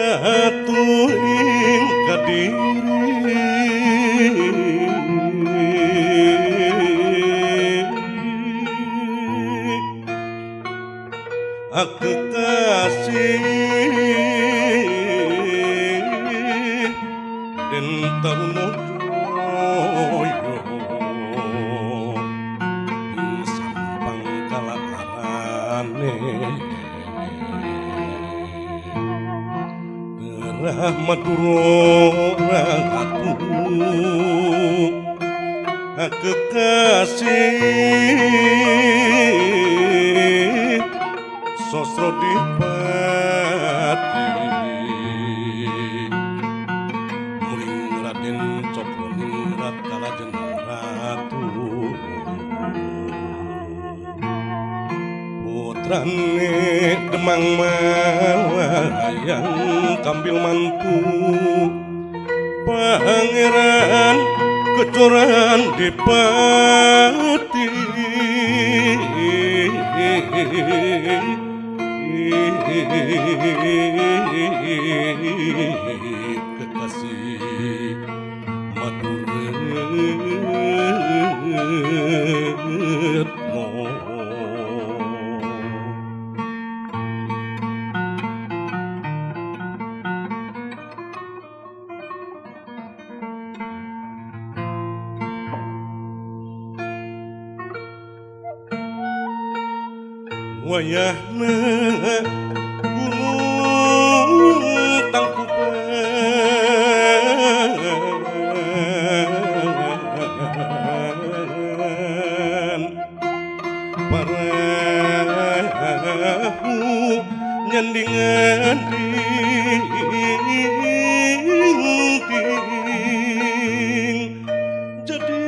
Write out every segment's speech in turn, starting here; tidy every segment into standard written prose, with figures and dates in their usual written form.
ratu ing Kadiri aku kasih den taruno joyo sampang kalaharane Rahmatullah ratu aku kasih sosro dipati muring Raden Cokroningrat Kalajen ratu putrane Demang Malayang kambil mantu pangeran kecoran Dipati kekasih Maduretno wayahna gunung Tangkuban parahu nyandingan dinding jadi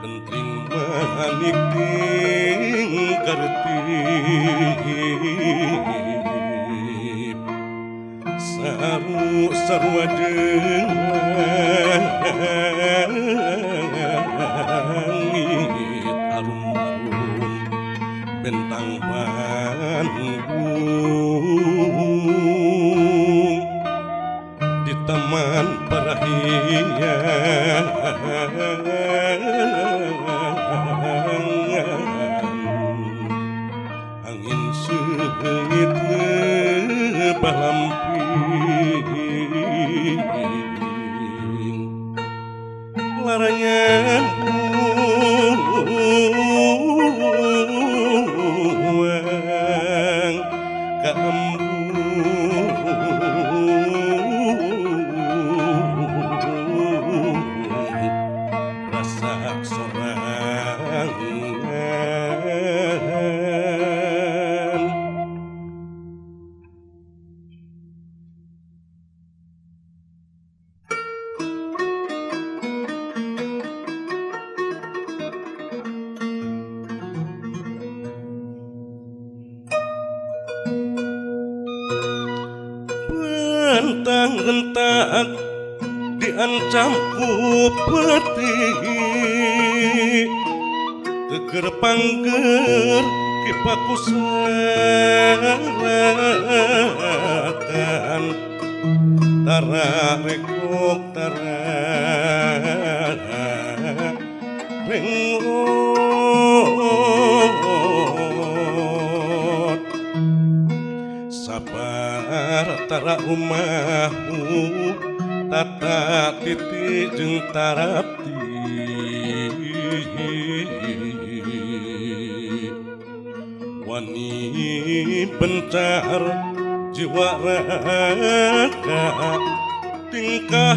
Kentring manik ting kartip saru ajeng langit arum-arum bentang Bandung di taman Parahiyan angin seungit lebah lamping larangan buang ka rasa sorangan Gentang-gentak diancam ku peti teger pangger kipaku sarakan tara rekok tara rengot sabar tara rumahmu tata titi jeung tarapti wani bencar jiwa raga tingkah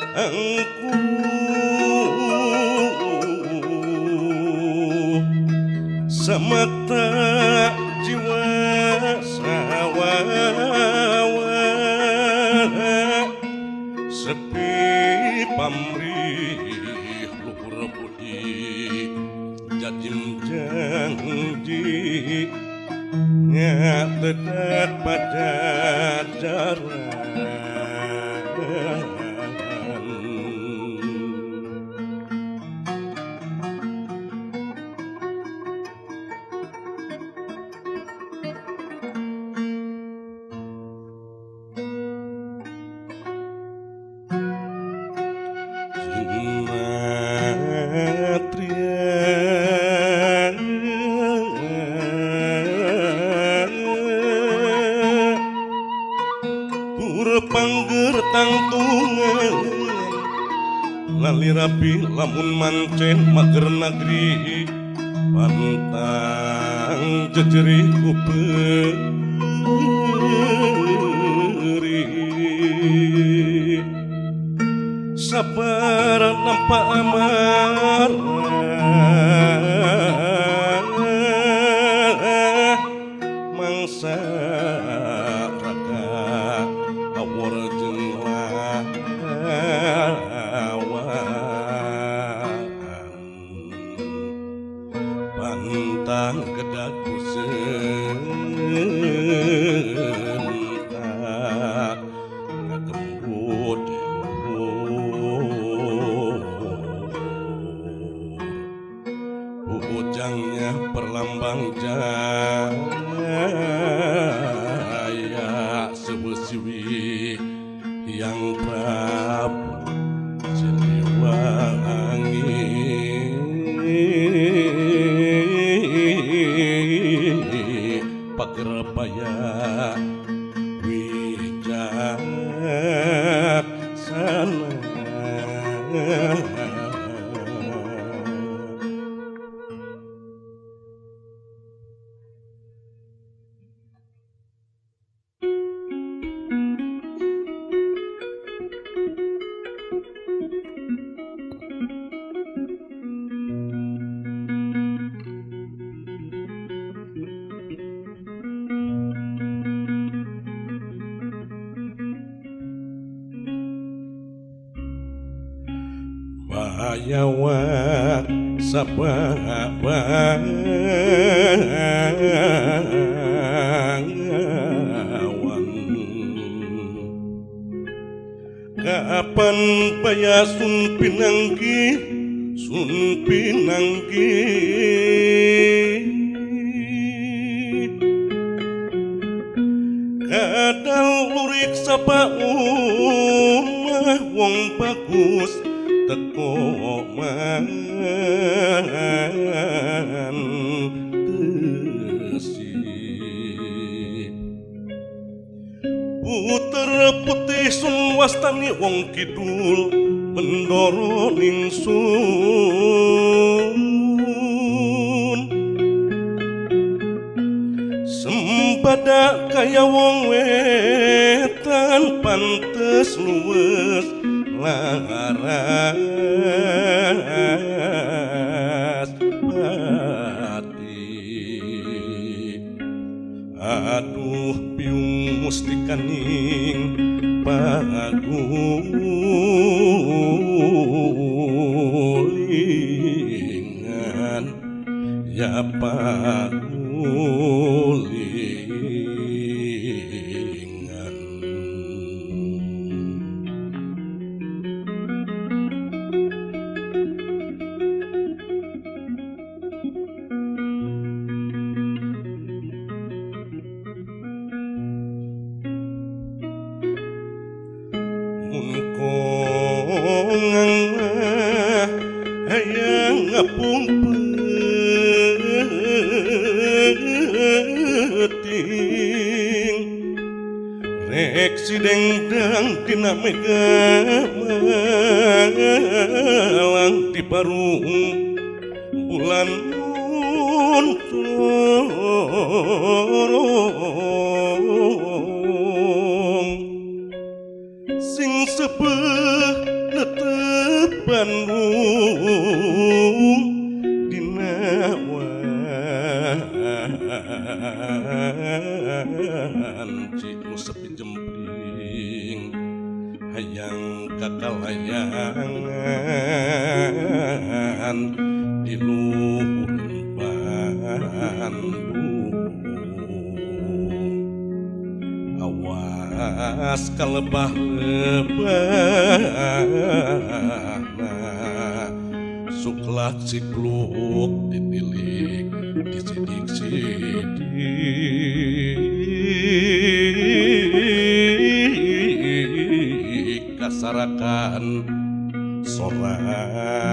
terangku semata jiwa sawawa sepi pamrih luhur budi jadim janji nyatedak pada jalan. Panggertang tungan lali rapi lamun mancen mager nagri pantang jejeri kuperi sabar nampak amarah mangsa pantang kedaku sentak ngagembut ujangnya perlambang jaya sebesiwi yang Prabu Siliwangi pagerapaya wijaksana Bayawa sabawan kapan paya sun pinanggi kadang lurik sapa umah wong bagus teko man tesi puter putih sun wastani wong kidul bendoro ningsun sembada kaya wong wetan pantes luwes laras hati aduh biung mustikaning pagulingan ya pagulingan hayang ngapung peting rek sideng dang dina megalang di parung bulan untorong sing sepeh netep Bandung dina wan ciku sepi jempring hayang kakalayangan di luhur ban awas kalebah-lebah suklat cipluk ditilik disidik-sidik kasarakan sorangan